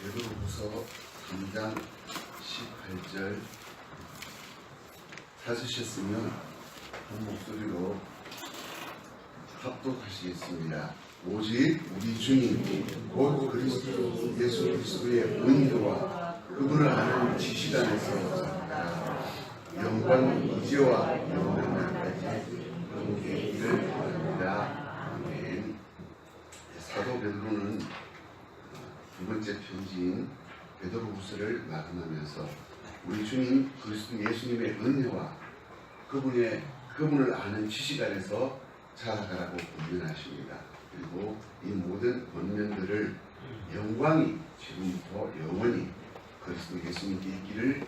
베드로후서 3장 18절 찾으셨으면 한 목소리로 합독하시겠습니다. 오직 우리 주님 곧 그리스도 예수 그리스도의 은혜와 그분을 아는 지식 안에서 영광 이제와 영원까지 그분께 이를 바랍니다. 아멘. 사도 베드로는 두 번째 편지인 베드로후서를 마감하면서 우리 주님 그리스도 예수님의 은혜와 그분을 아는 지식 안에서 자라가라고 권면하십니다. 그리고 이 모든 권면들을 영광이 지금부터 영원히 그리스도 예수님께 있기를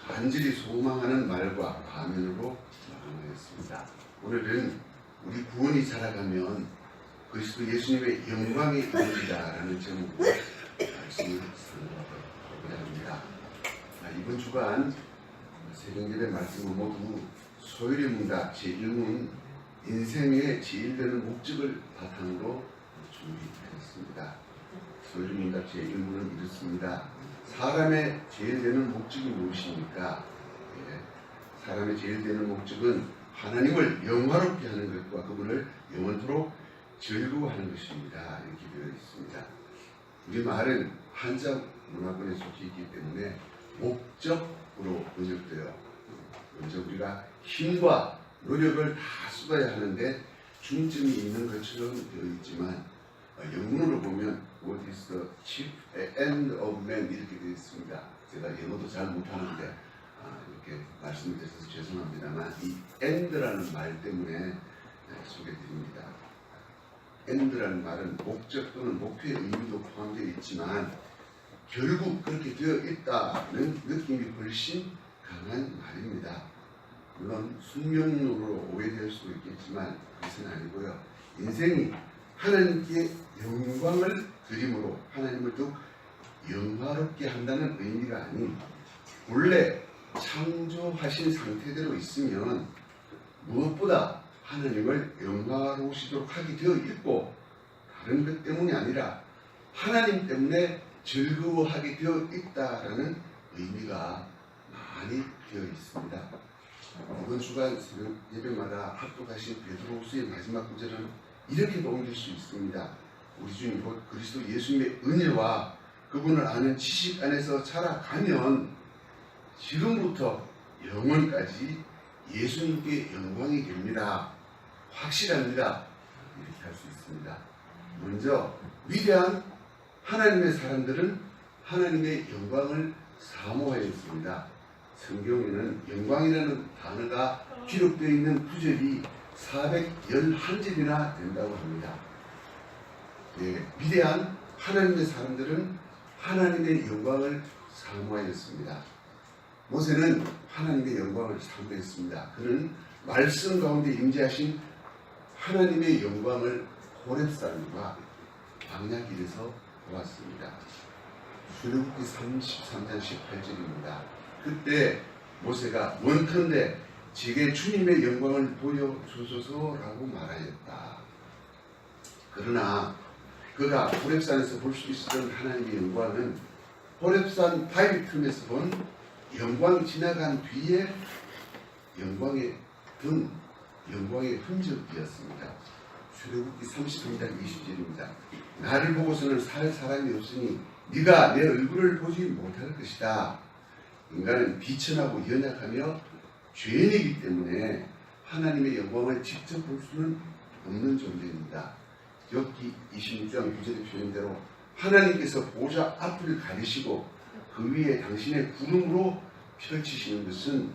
간절히 소망하는 말과 가면으로 마감하였습니다. 오늘은 우리 구원이 자라가면 그리스도 예수님의 영광에 이르리라라는 제목으로 말씀을 선포하고자 합니다. 이번 주간 새벽예배 말씀은 모두 소요리문답 제1문 인생의 제일 되는 목적을 바탕으로 준비했습니다. 소요리문답 제1문은 이렇습니다. 사람의 제일 되는 목적이 무엇입니까? 사람의 제일 되는 목적은 하나님을 영화롭게 하는 것과 그분을 영원토록 즐거워하는 것입니다. 이렇게 되어 있습니다. 우리 말은 한자 문화권에 속해 있기 때문에 목적으로 번역되어 먼저 우리가 힘과 노력을 다 쏟아야 하는데 중점이 있는 것처럼 되어 있지만 영문으로 보면 What is the chief end of man 이렇게 되어 있습니다. 제가 영어도 잘 못하는데 이렇게 말씀을 드려서 죄송합니다만 이 end라는 말 때문에 소개드립니다. end라는 말은 목적 또는 목표의 의미도 포함되어 있지만 결국 그렇게 되어 있다는 느낌이 훨씬 강한 말입니다. 물론 숙명론으로 오해될 수도 있겠지만 그것은 아니고요. 인생이 하나님께 영광을 드림으로 하나님을 더욱 영화롭게 한다는 의미가 아닌 본래 창조하신 상태대로 있으면 무엇보다 하나님을 영화로우시도록 하게 되어 있고 다른 것 때문이 아니라 하나님 때문에 즐거워하게 되어 있다라는 의미가 많이 되어 있습니다. 이번 주간 새벽 예배마다 합독하신 베드로후서의 마지막 구절은 이렇게 옮길 수 있습니다. 우리 주님 곧 그리스도 예수님의 은혜와 그분을 아는 지식 안에서 자라가면 지금부터 영원까지 예수님께 영광이 됩니다. 확실합니다. 이렇게 할 수 있습니다. 먼저 위대한 하나님의 사람들은 하나님의 영광을 사모하였습니다. 성경에는 영광이라는 단어가 기록되어 있는 구절이 411절이나 된다고 합니다. 위대한 하나님의 사람들은 하나님의 영광을 사모하였습니다. 모세는 하나님의 영광을 사모했습니다. 그는 말씀 가운데 임재하신 하나님의 영광을 호렙산과 광야길에서 보았습니다. 출애굽기 33장 18절입니다. 그때 모세가 원컨대 제게 주님의 영광을 보여주소서라고 말하였다. 그러나 그가 호렙산에서 볼 수 있었던 하나님의 영광은 호렙산 바위 틈에서 본 영광이 지나간 뒤에 영광의 흔적이었습니다. 출애굽기 33장 20절입니다. 나를 보고서는 살 사람이 없으니 네가 내 얼굴을 보지 못할 것이다. 인간은 비천하고 연약하며 죄인이기 때문에 하나님의 영광을 직접 볼 수는 없는 존재입니다. 욥기 26장 9절의 표현대로 하나님께서 보좌 앞을 가리시고 그 위에 당신의 구름으로 펼치시는 것은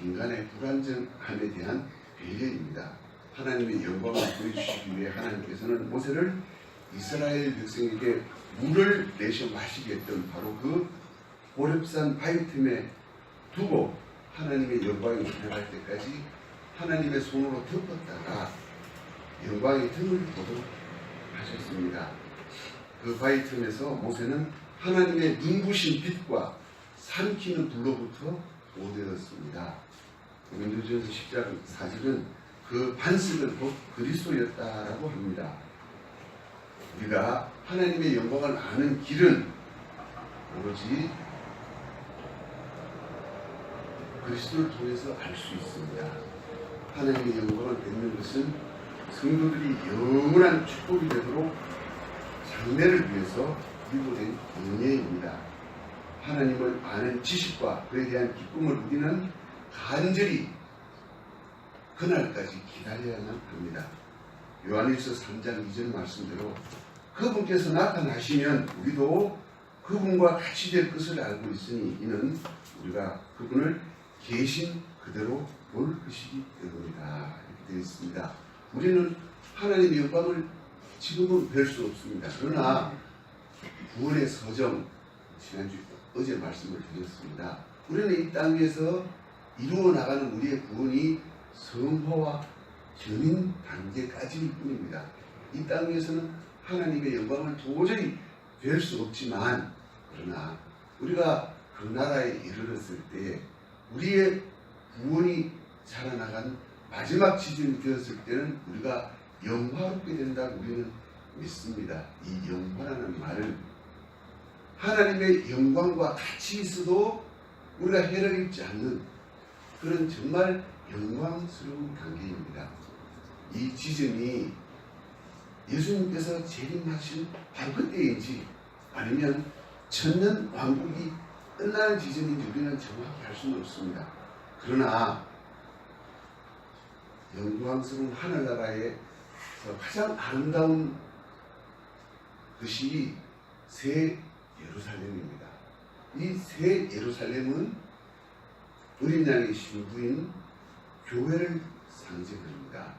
인간의 불완전함에 대한 배려입니다. 하나님의 영광을 보여주시기 위해 하나님께서는 모세를 이스라엘 백성에게 물을 내셔 마시게 했던 바로 그 호렙산 바위 틈에 두고 하나님의 영광이 나타날 때까지 하나님의 손으로 덮었다가 영광의 틈을 보도록 하셨습니다. 그 바위 틈에서 모세는 하나님의 눈부신 빛과 삼키는 불로부터 보호되었습니다. 고린도전서 10장 4절은 그 반석은 곧 그리스도였다라고 합니다. 우리가 하나님의 영광을 아는 길은 오로지 그리스도를 통해서 알 수 있습니다. 하나님의 영광을 뵙는 것은 성도들이 영원한 축복이 되도록 장래를 위해서 기부된 은혜입니다. 하나님을 아는 지식과 그에 대한 기쁨을 우리는 간절히 그날까지 기다려야만 합니다. 요한일서 3장 2절 말씀대로 그분께서 나타나시면 우리도 그분과 같이 될 것을 알고 있으니 이는 우리가 그분을 계신 그대로 볼 것이기 때문이다. 이렇게 되어 있습니다. 우리는 하나님의 영광을 지금은 뵐 수 없습니다. 그러나 구원의 서정, 어제 말씀을 드렸습니다. 우리는 이 땅에서 이루어 나가는 우리의 구원이 성화와 견인 단계까지일 뿐입니다. 이 땅에서는 하나님의 영광을 도저히 뵐 수 없지만, 그러나 우리가 그 나라에 이르렀을 때 우리의 구원이 자라나간 마지막 지점이 되었을 때는 우리가 영화롭게 된다고 우리는 믿습니다. 이 영화라는 말은 하나님의 영광과 같이 있어도 우리가 해를 입지 않는 그런 정말 영광스러운 단계입니다. 이 지점이 예수님께서 재림하신 바로 그때인지 아니면 천년 왕국이 끝나는 지점인지 우리는 정확히 알 수는 없습니다. 그러나 영광스러운 하늘나라에서 가장 아름다운 것이 새 예루살렘입니다. 이 새 예루살렘은 어린 양의 신부인 교회를 상징합니다.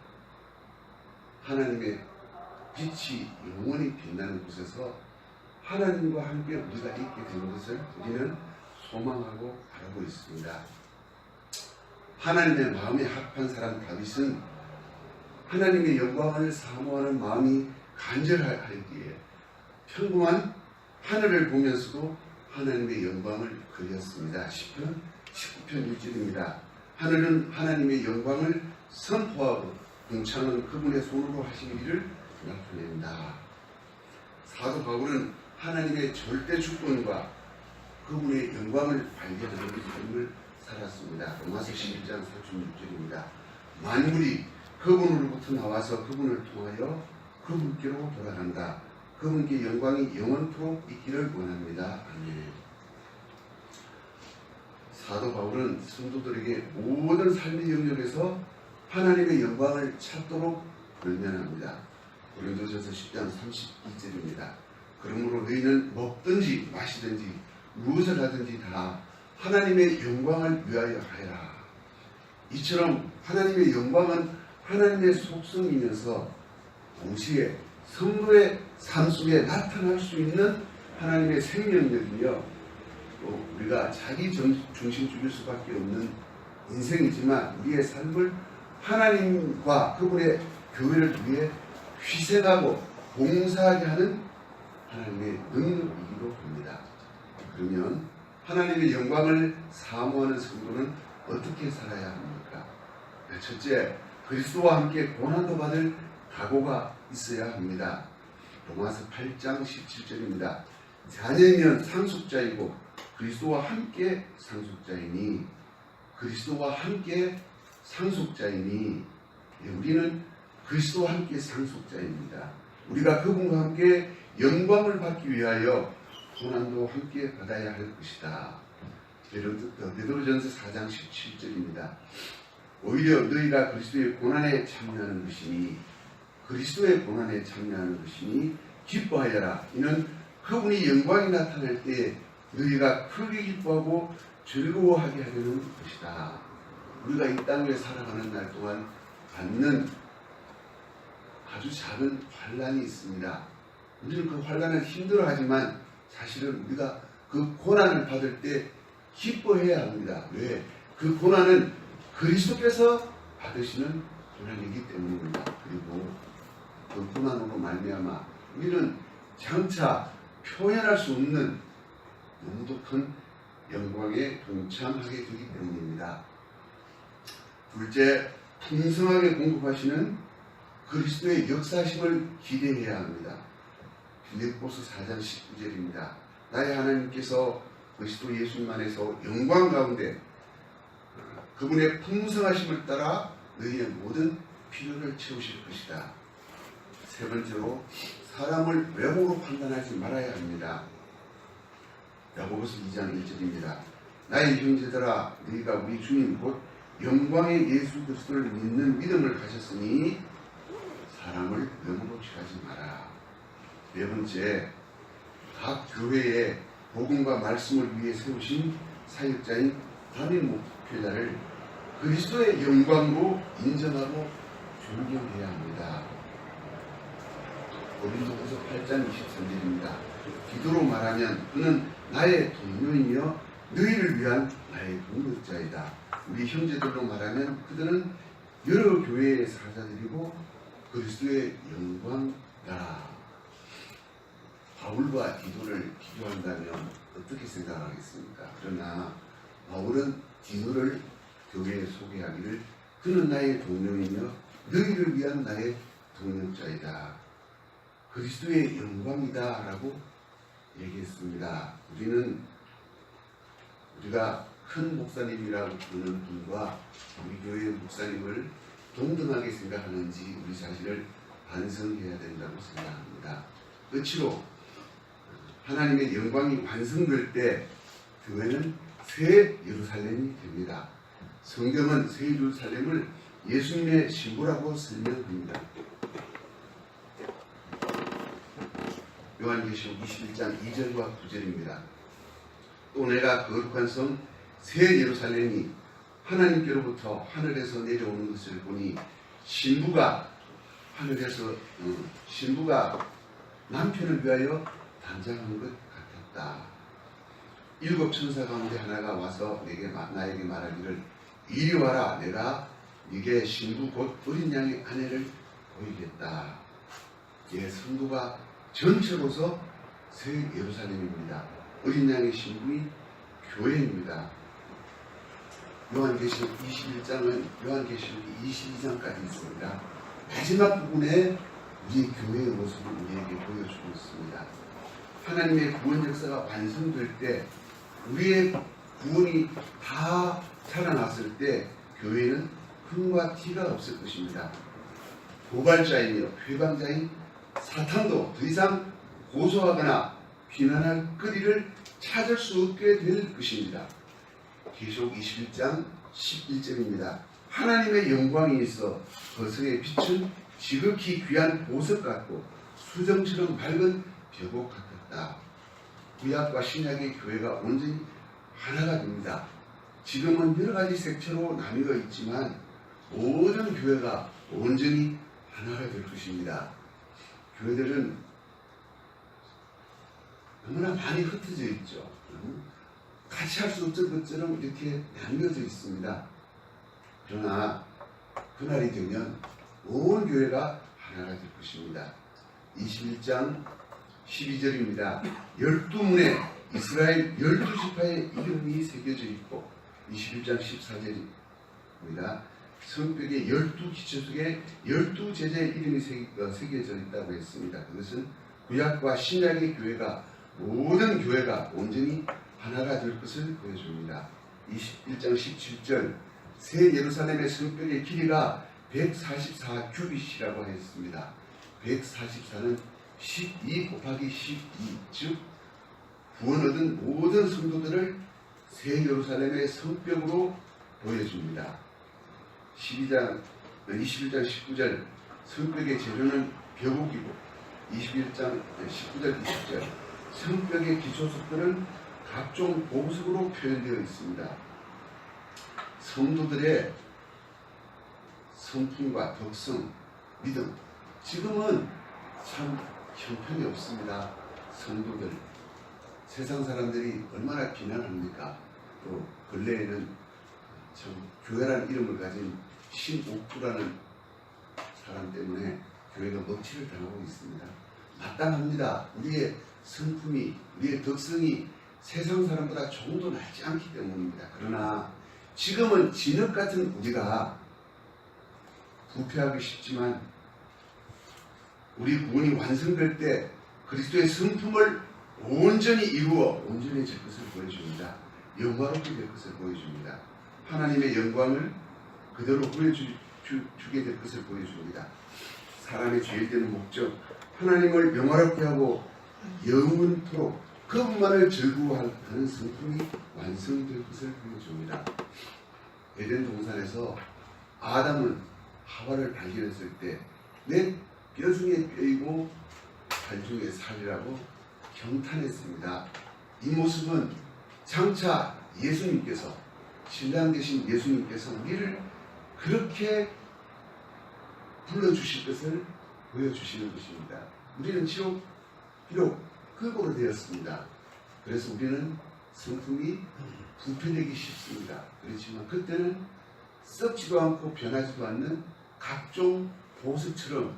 하나님의 빛이 영원히 빛나는 곳에서 하나님과 함께 우리가 있게 되는 것을 우리는 소망하고 바라고 있습니다. 하나님의 마음에 합한 사람 다윗은 하나님의 영광을 사모하는 마음이 간절하기에 평범한 하늘을 보면서도 하나님의 영광을 그렸습니다. 10편 19편 1절입니다. 하늘은 하나님의 영광을 선포하고 궁창은 그분의 손으로 하신 일을 나타낸다. 사도 바울은 하나님의 절대 주권과 그분의 영광을 발견하는 삶을 살았습니다. 로마서 11장 46절입니다. 만물이 그분으로부터 나와서 그분을 통하여 그분께로 돌아간다. 그분께 영광이 영원토록 있기를 원합니다. 아멘. 사도 바울은 성도들에게 모든 삶의 영역에서 하나님의 영광을 찾도록 권면합니다. 고린도전서 10장 32절입니다. 그러므로 너희는 먹든지 마시든지 무엇을 하든지 다 하나님의 영광을 위하여 하여라. 이처럼 하나님의 영광은 하나님의 속성이면서 동시에 성도의 삶 속에 나타날 수 있는 하나님의 생명력이며 또 우리가 자기 중심주의일 수밖에 없는 인생이지만 우리의 삶을 하나님과 그분의 교회를 위해 희생하고 봉사하게 하는 하나님의 능력이기도 합니다. 그러면 하나님의 영광을 사모하는 성도는 어떻게 살아야 합니까? 첫째, 그리스도와 함께 고난도 받을 각오가 있어야 합니다. 로마서 8장 17절입니다. 자녀이면 상속자이고 그리스도와 함께 상속자이니 그리스도와 함께 상속자이니 우리는 그리스도와 함께 상속자입니다. 우리가 그분과 함께 영광을 받기 위하여 고난도 함께 받아야 할 것이다. 베드로전서 4장 17절입니다. 오히려 너희가 그리스도의 고난에 참여하는 것이니 그리스도의 고난에 참여하는 것이니 기뻐하여라. 이는 그분이 영광이 나타날 때 너희가 크게 기뻐하고 즐거워하게 하려는 것이다. 우리가 이 땅에 살아가는 날 동안 받는 아주 작은 환난이 있습니다. 우리는 그 환난을 힘들어하지만 사실은 우리가 그 고난을 받을 때 기뻐해야 합니다. 왜? 그 고난은 그리스도께서 받으시는 고난이기 때문입니다. 그리고 그 고난으로 말미암아 우리는 장차 표현할 수 없는 너무도 큰 영광에 동참하게 되기 때문입니다. 둘째, 풍성하게 공급하시는 그리스도의 역사심을 기대해야 합니다. 빌립보서 4장 19절입니다. 나의 하나님께서 그리스도 예수님 안에서 영광 가운데 그분의 풍성하심을 따라 너희의 모든 필요를 채우실 것이다. 세 번째로 사람을 외모로 판단하지 말아야 합니다. 야고보서 2장 1절입니다. 나의 형제들아 너희가 우리 주님 곧 영광의 예수 그리스도를 믿는 믿음을 가졌으니 사람을 외모로 취하지 마라. 네 번째, 각 교회에 복음과 말씀을 위해 세우신 사역자인 담임 목회자를 그리스도의 영광으로 인정하고 존경해야 합니다. 고린도후서 8장 23절입니다. 기도로 말하면 그는 나의 동료이며 너희를 위한 나의 동력자이다. 우리 형제들로 말하면 그들은 여러 교회의 사자들이고 그리스도의 영광이다. 바울과 디도를 비교한다면 어떻게 생각하겠습니까? 그러나 바울은 디도를 교회에 소개하기를 그는 나의 동료이며 너희를 위한 나의 동력자이다. 그리스도의 영광이다 라고 얘기했습니다. 우리가 큰 목사님이라고 부르는 분과 우리 교회의 목사님을 동등하게 생각하는지 우리 자신을 반성해야 된다고 생각합니다. 끝으로 하나님의 영광이 완성될 때 교회는 새 예루살렘이 됩니다. 성경은 새 예루살렘을 예수님의 신부라고 설명합니다. 요한계시록 21장 2절과 9절입니다. 또 내가 거룩한 성 새 예루살렘이 하나님께로부터 하늘에서 내려오는 것을 보니 신부가 남편을 위하여 단장한 것 같았다. 7 천사 가운데 하나가 와서 나에게 말하기를 이리 와라. 내가 네게 신부 곧 어린 양의 아내를 보이겠다. 성도가 전체로서 새 예루살렘입니다. 어린 양의 신부인 교회입니다. 요한계시록 21장은 요한계시록 22장까지 있습니다. 마지막 부분에 우리 교회의 모습을 우리에게 보여주고 있습니다. 하나님의 구원 역사가 완성될 때 우리의 구원이 다 살아났을 때 교회는 흠과 티가 없을 것입니다. 고발자이며 회방자인 사탄도 더 이상 고소하거나 비난할 거리를 찾을 수 없게 될 것입니다. 계시록 21장 11절입니다. 하나님의 영광이 있어 거성의 빛은 지극히 귀한 보석 같고 수정처럼 밝은 벼곡 같았다. 구약과 신약의 교회가 온전히 하나가 됩니다. 지금은 여러 가지 색채로 나뉘어 있지만 모든 교회가 온전히 하나가 될 것입니다. 교회들은 너무나 많이 흩어져 있죠. 같이 할 수 없을 것처럼 이렇게 나뉘어져 있습니다. 그러나 그날이 되면 온 교회가 하나가 될 것입니다. 21장 12절입니다. 12문에 이스라엘 12지파의 이름이 새겨져 있고 21장 14절입니다. 성벽의 12기초 속에 12제자의 이름이 새겨져 있다고 했습니다. 그것은 구약과 신약의 교회가 모든 교회가 온전히 하나가 될 것을 보여줍니다. 21장 17절 새 예루살렘의 성벽의 길이가 144규빗이라고 했습니다. 144는 12 곱하기 12, 즉 구원 얻은 모든 성도들을 새 예루살렘의 성벽으로 보여줍니다. 21장 19절 성벽의 재료는 벼곡이고 21장 19절 20절 성벽의 기초석들은 각종 보석으로 표현되어 있습니다. 성도들의 성품과 덕성, 믿음, 지금은 참 형편이 없습니다. 성도들, 세상 사람들이 얼마나 비난합니까? 또 근래에는 참 교회라는 이름을 가진 신옥주라는 사람 때문에 교회가 먹칠을 당하고 있습니다. 마땅합니다. 우리의 성품이, 우리의 덕성이 세상 사람보다 조금도 낫지 않기 때문입니다. 그러나 지금은 진흙 같은 우리가 부패하기 쉽지만 우리 구원이 완성될 때 그리스도의 성품을 온전히 이루어 온전해질 것을 보여줍니다. 영광롭게 될 것을 보여줍니다. 하나님의 영광을 그대로 보여주게 될 것을 보여줍니다. 사람의 죄일 되는 목적, 하나님을 영화롭게 하고 영원토록 그분만을 즐거워하는 성품이 완성될 것을 보여줍니다. 에덴 동산에서 아담은 하와를 발견했을 때 내 뼈 중에 뼈이고 살 중에 살이라고 경탄했습니다. 이 모습은 장차 예수님께서, 신랑 되신 예수님께서 우리를 그렇게 불러주실 것을 보여주시는 것입니다. 우리는 비록 흙으로 되었습니다. 그래서 우리는 성품이 부패되기 쉽습니다. 그렇지만 그때는 썩지도 않고 변하지도 않는 각종 보석처럼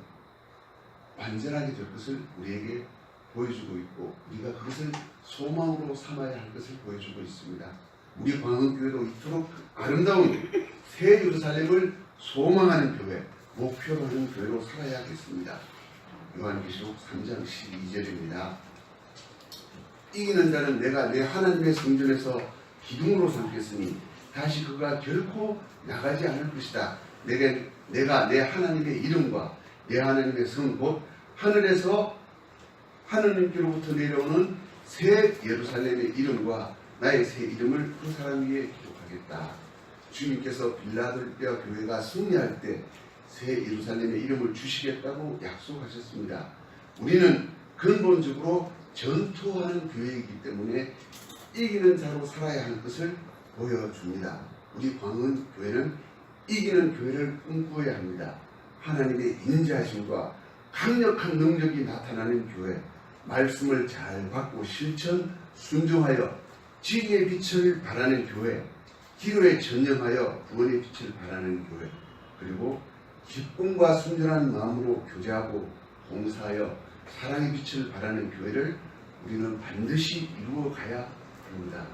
완전하게 될 것을 우리에게 보여주고 있고, 우리가 그것을 소망으로 삼아야 할 것을 보여주고 있습니다. 우리 광흥교회도 이토록 아름다운 새 예루살렘을 소망하는 교회, 목표로 하는 교회로 살아야겠습니다. 요한계시록 3장 12절입니다. 이기는 자는 내가 내 하나님의 성전에서 기둥으로 삼겠으니 다시 그가 결코 나가지 않을 것이다. 내가 내 하나님의 이름과 내 하나님의 성 곧 하늘에서 하느님께로부터 내려오는 새 예루살렘의 이름과 나의 새 이름을 그 사람 위에 기록하겠다. 주님께서 빌라델피아 교회가 승리할 때 새 예루살렘의 이름을 주시겠다고 약속하셨습니다. 우리는 근본적으로 전투하는 교회이기 때문에 이기는 자로 살아야 할 것을 보여줍니다. 우리 광흥교회는 이기는 교회를 꿈꾸어야 합니다. 하나님의 인자하심과 강력한 능력이 나타나는 교회, 말씀을 잘 받고 실천 순종하여 진리의 빛을 발하는 교회, 기도에 전념하여 구원의 빛을 발하는 교회, 그리고 기쁨과 순전한 마음으로 교제하고 봉사하여 사랑의 빛을 발하는 교회를 우리는 반드시 이루어 가야 합니다.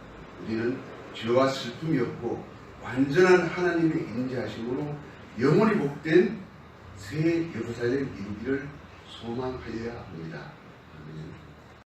우리는 죄와 슬픔이 없고 완전한 하나님의 인자하심으로 영원히 복된 새 예루살렘 이루기를 소망하여야 합니다. 아멘.